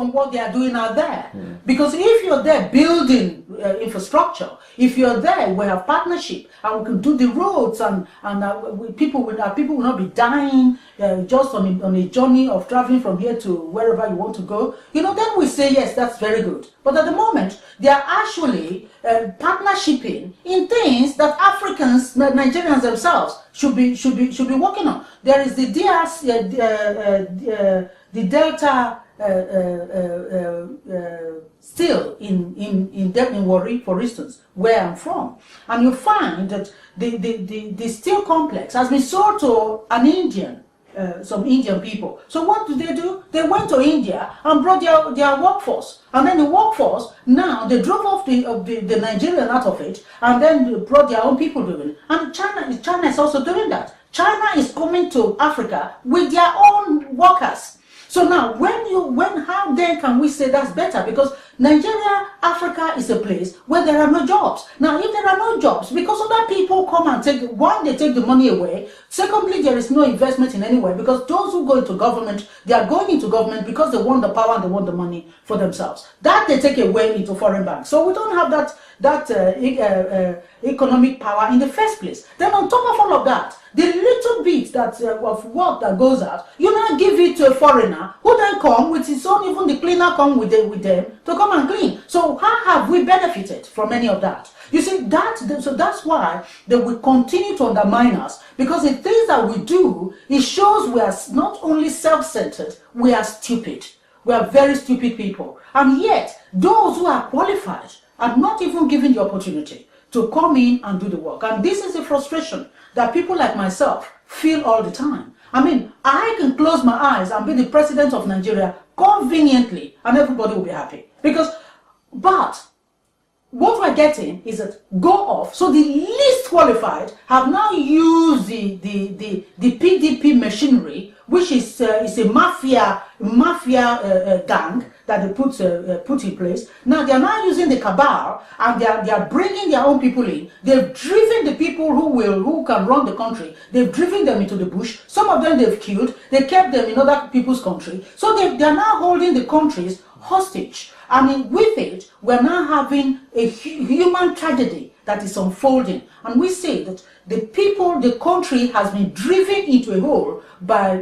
from what they are doing out there. Because if you're there building infrastructure, if you're there, we have partnership and we can do the roads, and people will not be dying just on a journey of traveling from here to wherever you want to go. Then we say yes, that's very good. But at the moment, they are actually partnershiping in things that Africans, Nigerians themselves should be working on. There is the Delta still in Warri, for instance, where I'm from, and you find that the steel complex has been sold to an Indian. Some Indian people. So what do? They went to India and brought their workforce, and then the workforce, now they drove off the Nigerian out of it, and then they brought their own people doing it. And China is also doing that. China is coming to Africa with their own workers. So now, how then can we say that's better? Because Nigeria, Africa is a place where there are no jobs. Now, if there are no jobs, because other people come and they take the money away. Secondly, there is no investment in anywhere, because those who go into government, they are going into government because they want the power and they want the money for themselves. That they take away into foreign banks. So we don't have that economic power in the first place. Then on top of all of that, the little bit of work that goes out, you now give it to a foreigner who then come with his own, even the cleaner come with them to come and clean. So how have we benefited from any of that? You see, so that's why they will continue to undermine us, because the things that we do, it shows we are not only self-centered, we are stupid. We are very stupid people. And yet, those who are qualified are not even given the opportunity to come in and do the work. And this is a frustration that people like myself feel all the time. I mean, I can close my eyes and be the president of Nigeria conveniently, and everybody will be happy. But what we're getting is that go off. So the least qualified have now used the PDP machinery, which is a mafia gang that they put in place. Now they are now using the cabal, and they are bringing their own people in. They've driven the people who can run the country. They've driven them into the bush. Some of them they've killed. They kept them in other people's country. So they are now holding the countries hostage. And with it, we're now having a human tragedy that is unfolding. And we say that the country has been driven into a hole by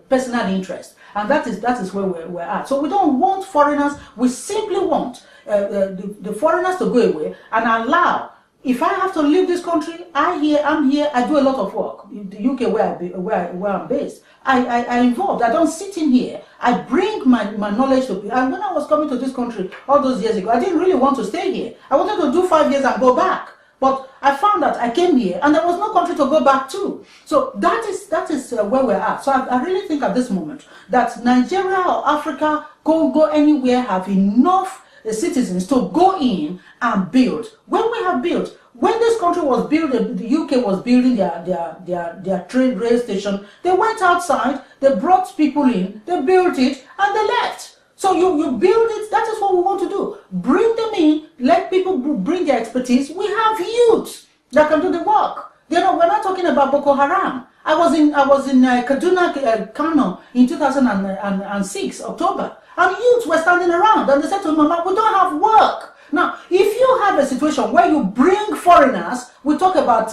personal interest. And that is where we're at. So we don't want foreigners. We simply want the foreigners to go away and allow. If I have to leave this country, I'm here, I do a lot of work. In the UK where I'm based, I involved. I don't sit in here. I bring my knowledge to people. And when I was coming to this country all those years ago, I didn't really want to stay here. I wanted to do 5 years and go back. But I found that I came here and there was no country to go back to. So that is where we're at. So I really think at this moment that Nigeria or Africa, go anywhere, have enough citizens to go in and build. When we have built, when this country was built, the UK was building their train rail station, they went outside, they brought people in, they built it, and they left. So you build it, that is what we want to do. Bring them in, let people bring their expertise. We have youth that can do the work. We're not talking about Boko Haram. I was in Kaduna, Kano in 2006, October. And youths were standing around and they said to me, Mama, we don't have work. Now, if you have a situation where you bring foreigners, we talk about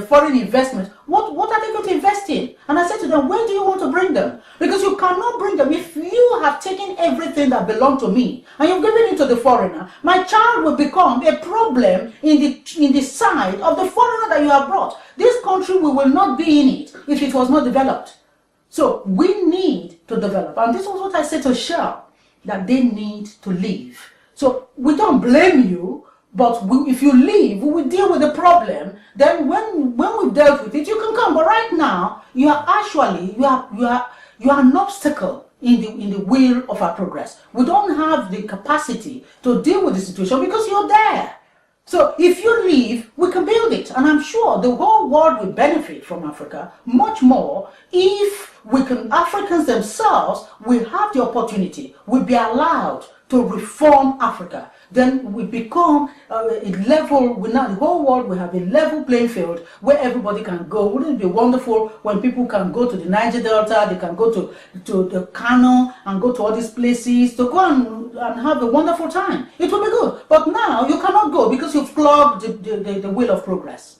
foreign investment, what are they going to invest in? And I said to them, where do you want to bring them? Because you cannot bring them. If you have taken everything that belonged to me and you've given it to the foreigner, my child will become a problem in the side of the foreigner that you have brought. This country, we will not be in it if it was not developed. So we need to develop. And this was what I said to Shell, that they need to leave. So we don't blame you, but if you leave, we will deal with the problem. Then when we've dealt with it, you can come. But right now, you are an obstacle in the wheel of our progress. We don't have the capacity to deal with the situation because you're there. So if you leave, we can build it. And I'm sure the whole world will benefit from Africa much more if Africans themselves will have the opportunity, will be allowed to reform Africa. then we become a level, the whole world will have a level playing field where everybody can go. Wouldn't it be wonderful when people can go to the Niger Delta, they can go to the Kano and go to all these places to go and have a wonderful time? It will be good. But now you cannot go because you've clogged the wheel of progress.